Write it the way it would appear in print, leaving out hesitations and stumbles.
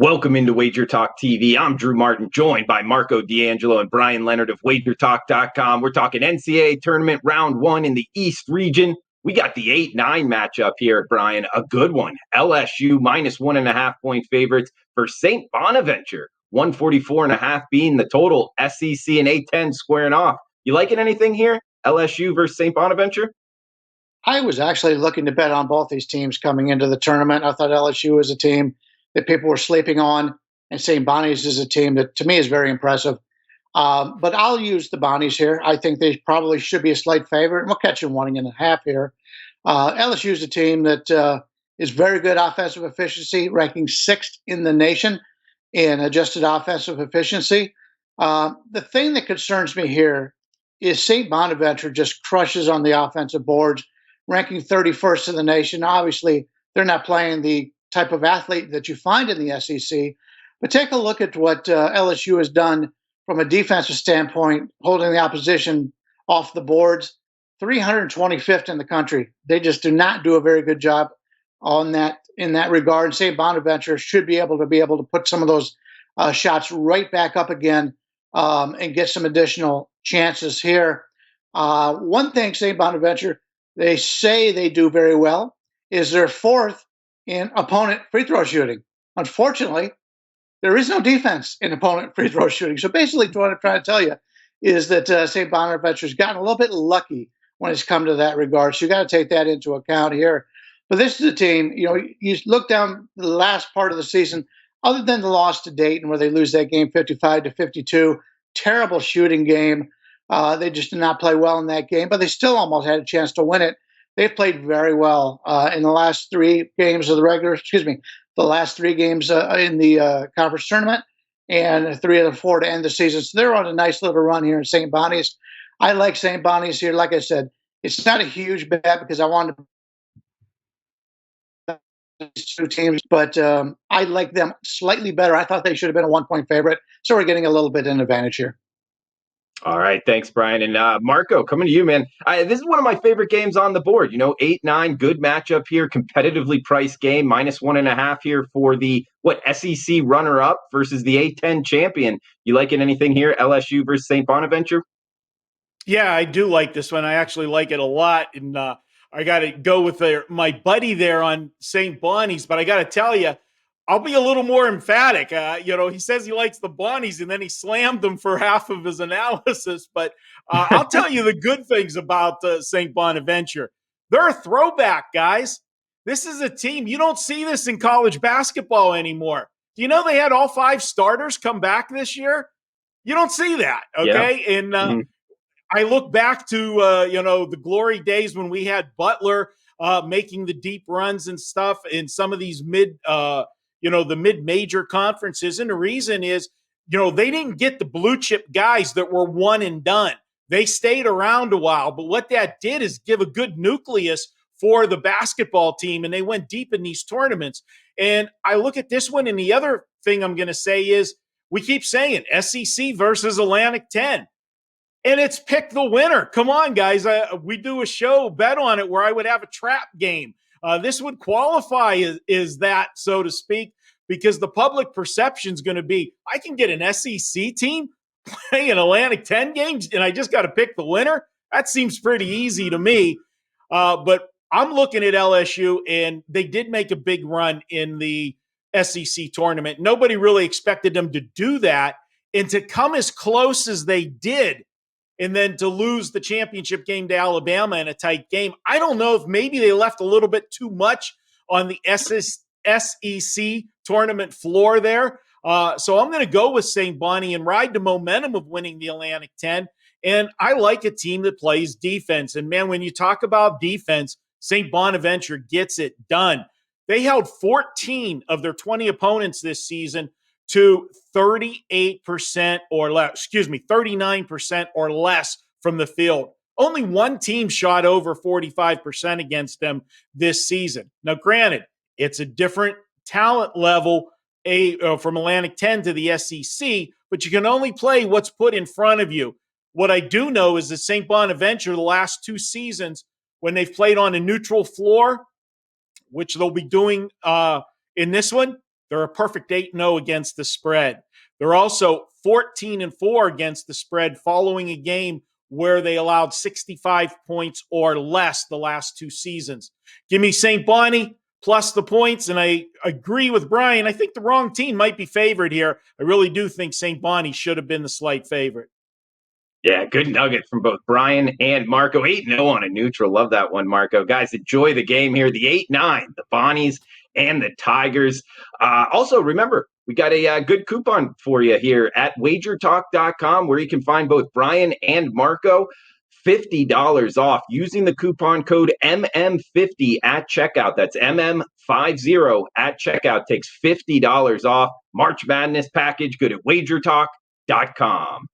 Welcome into WagerTalk TV. I'm Drew Martin, joined by Marco D'Angelo and Brian Leonard of WagerTalk.com. We're talking NCAA Tournament Round 1 in the East region. We got the 8-9 matchup here, Brian. A good one. LSU minus 1.5-point favorites for St. Bonaventure. 144.5 being the total. SEC and A10 squaring off. You liking anything here? LSU versus St. Bonaventure? I was actually looking to bet on both these teams coming into the tournament. I thought LSU was a team that people were sleeping on, and St. Bonnie's is a team that, to me, is very impressive. But I'll use the Bonnies here. I think they probably should be a slight favorite. We'll catch them 1.5 here. LSU is a team that is very good offensive efficiency, ranking 6th in the nation in adjusted offensive efficiency. The thing that concerns me here is St. Bonaventure just crushes on the offensive boards, ranking 31st in the nation. Obviously, they're not playing the type of athlete that you find in the SEC. But take a look at what LSU has done from a defensive standpoint, holding the opposition off the boards. 325th in the country. They just do not do a very good job on that in that regard. St. Bonaventure should be able to put some of those shots right back up again and get some additional chances here. One thing St. Bonaventure, they say they do very well, is they're 4th in opponent free throw shooting. Unfortunately, there is no defense in opponent free throw shooting. So basically, what I'm trying to tell you is that St. Bonaventure's gotten a little bit lucky when it's come to that regard. So you got to take that into account here. But this is a team, you look down the last part of the season, other than the loss to Dayton where they lose that game 55-52, terrible shooting game. They just did not play well in that game, but they still almost had a chance to win it. They've played very well in the last 3 games of the last 3 games in the conference tournament, and 3 of the 4 to end the season. So they're on a nice little run here in St. Bonnie's. I like St. Bonnie's here. Like I said, it's not a huge bet because I wanted these 2 teams, but I like them slightly better. I thought they should have been a 1-point favorite, so we're getting a little bit in advantage here. All right. Thanks, Brian. And Marco, coming to you, man. This is one of my favorite games on the board. 8-9, good matchup here, competitively priced game, minus 1.5 here for the, SEC runner-up versus the A10 champion. You liking anything here, LSU versus St. Bonaventure? Yeah, I do like this one. I actually like it a lot. And I got to go with my buddy there on St. Bonnie's, but I got to tell you, I'll be a little more emphatic. He says he likes the Bonnies, and then he slammed them for half of his analysis. But I'll tell you the good things about St. Bonaventure. They're a throwback, guys. This is a team. You don't see this in college basketball anymore. Do you know they had all 5 starters come back this year? You don't see that, okay? Yeah. And I look back to, the glory days when we had Butler making the deep runs and stuff in some of these the mid-major conferences. And the reason is, they didn't get the blue chip guys that were one and done. They stayed around a while. But what that did is give a good nucleus for the basketball team, and they went deep in these tournaments. And I look at this one, and the other thing I'm going to say is we keep saying SEC versus Atlantic 10. And it's pick the winner. Come on, guys. We do a show bet on it where I would have a trap game. This would qualify as that, so to speak, because the public perception is going to be, I can get an SEC team playing Atlantic 10 games, and I just got to pick the winner. That seems pretty easy to me. But I'm looking at LSU, and they did make a big run in the SEC tournament. Nobody really expected them to do that, and to come as close as they did, and then to lose the championship game to Alabama in a tight game. I don't know if maybe they left a little bit too much on the SEC tournament floor there. So I'm going to go with St. Bonnie and ride the momentum of winning the Atlantic 10. And I like a team that plays defense. And, man, when you talk about defense, St. Bonaventure gets it done. They held 14 of their 20 opponents this season to 39% or less from the field. Only one team shot over 45% against them this season. Now, granted, it's a different talent level from Atlantic 10 to the SEC, but you can only play what's put in front of you. What I do know is that St. Bonaventure, the last 2 seasons, when they've played on a neutral floor, which they'll be doing in this one, They're a perfect 8-0 against the spread. They're also 14-4 against the spread following a game where they allowed 65 points or less the last 2 seasons. Give me St. Bonnie plus the points, and I agree with Brian. I think the wrong team might be favored here. I really do think St. Bonnie should have been the slight favorite. Yeah, good nugget from both Brian and Marco. 8-0 on a neutral. Love that one, Marco. Guys, enjoy the game here. The 8-9, the Bonnies and the Tigers. Also, remember, we got a good coupon for you here at WagerTalk.com where you can find both Brian and Marco. $50 off using the coupon code MM50 at checkout. That's MM50 at checkout. Takes $50 off. March Madness package. Good at WagerTalk.com.